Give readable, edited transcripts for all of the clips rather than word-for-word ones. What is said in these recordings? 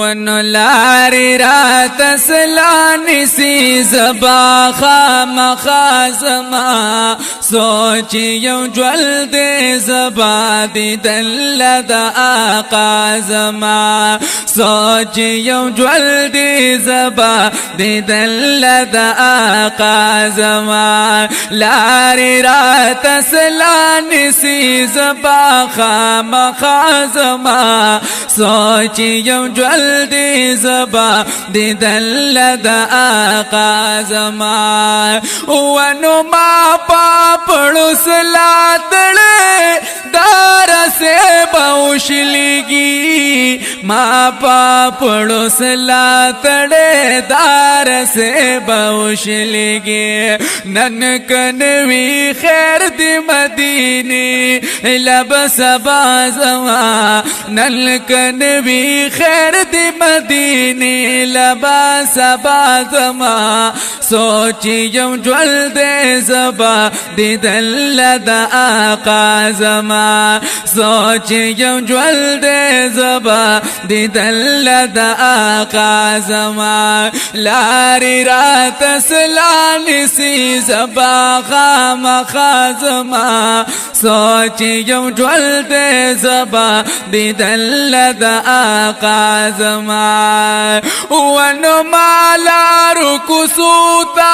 ونو لاری رات سلانی سی زبا خامخا زما سوچی یو جول دے زبا دی دل دا آقا زما سوچی یو جول دی زبا دی دل دا آقا زما لاری رات سلانی سی زبا خامخا زما سوچی یو جول دی زبا دی دل دا آقا زما ونو ما پاپڑو سلاتڑے دار سے باوشلگی ما پاپڑو سلاتڑے دار سے باوشلگی ننکنوی خیر دی مدینی لب سبا زما ننکنوی خیر دی مدینی لبا سبا زما سوچی یم جول دے زبا دی دل دا آقا زما سوچی یم جول دے زبا دی دل دا آقا زما لاری رات سلانی سی زبا خامخا زما سوچی یم جول دے زبا دی دل دا آقا زما ونو مالا رکو سوتا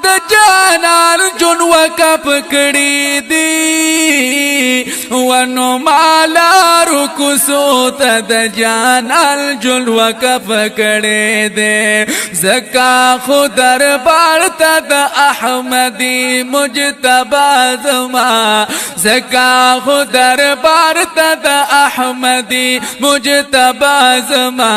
د جانان جون وکپ کړی دی ونو مالا رکو سوتا د جانان جون وکپ کړی دی زکا خو دربار ته د احمدی مجتبی زما زکا خو دربار ته د احمدی مجتبی زما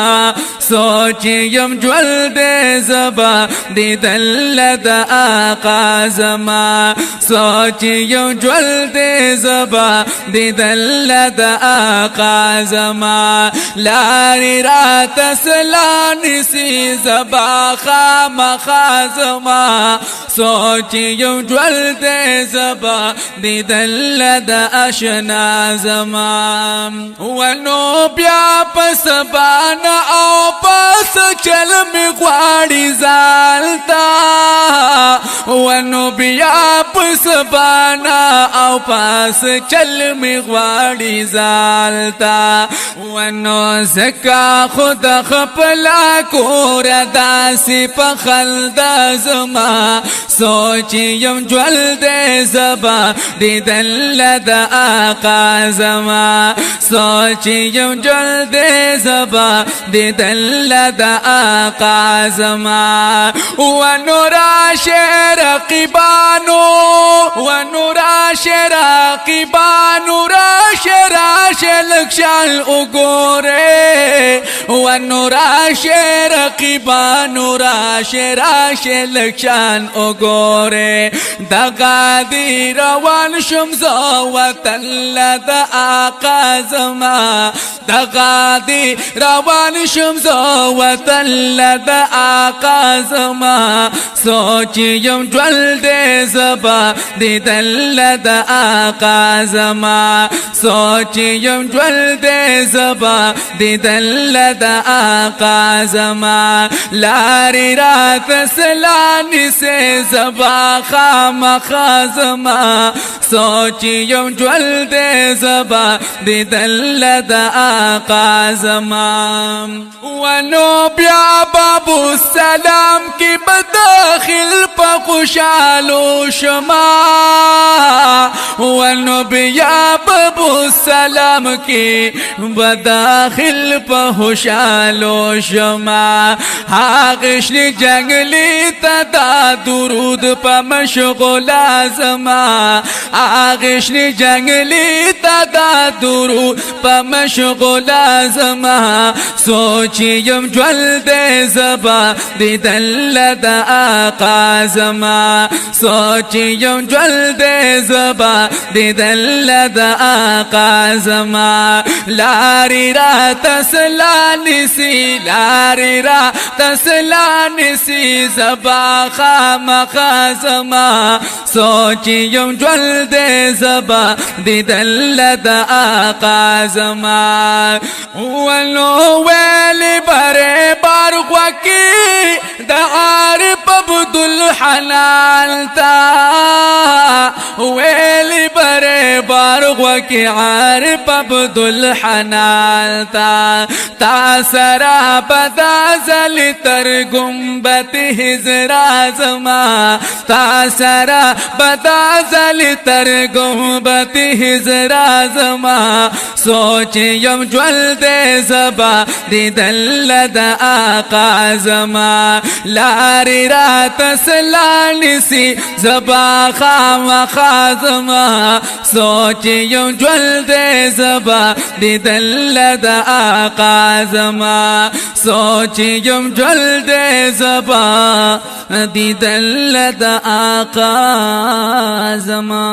سوچی یم جول دے زبا دی دل دا آقا زما سوچی یم جول دے زبا دی دل دا آقا زما لاری رات سلانی سی زبا خامخا زما سوچی یم جول دے زبا دی دل دا اشنا زما ونو بیا پس بانا او پاس چل می غواړي زالتا ونو بیا پس بانا او پاس چل می غواړي زالتا ونو زکا خود خپلا کور داسی پخل دا زما سوچی یم جول دے زبا دی دل دا آقا زما سوچی یم جول دے زبا دی دل دا آقا زما ونراش رقبانو ونراش رقبانو راش لکشال اگورے ونراش رقبانو راش لکشال اگورے دغا دی روان شمزو وطل دا آقا زما دغا دی روان شمزو وطل دا آقا زما سوچی یم جول دے زبا دی دل دا آقا زما سوچی یم جول دے زبا دی دل دا آقا زما لاری رات سلانی سے زبا خامخا زما سوچی یم جول دے زبا دی دل دا آقا زما ونو بیا بابو السلام کی بداخل پا خوشالو شما ونو بیا بابو السلام کی بداخل پا خوشالو شما حاقشنی جنگلی تا درود پا مشغول زما حاقشنی جنگلی تا درود پا مشغول زما سوچی یم جول دے زبا دی دل دا آقا زما سوچی یم جول دے زبا دی دل دا آقا زما لاری رات سلانی سی لاری رات سلانی سی زبا خامخا زما سوچی یم جول دے زبا دی دل دا آقا زما ولو ویلی کی دا عارف عبدالحلال تا ویلی برے بارغو کی عارف عبدالحلال تا سرا بدازل تر گنبت حجرا زما تا سرا بدازل تر گنبت حجرا زما سوچ یم جول دے زبا دی دل دا آقا زما لاری رات سلانی سی زبا خام خازما سوچ یم جول دے زبا دی دل دا آقا زما سوچ یم جول دے زبا دی دل دا آقا زما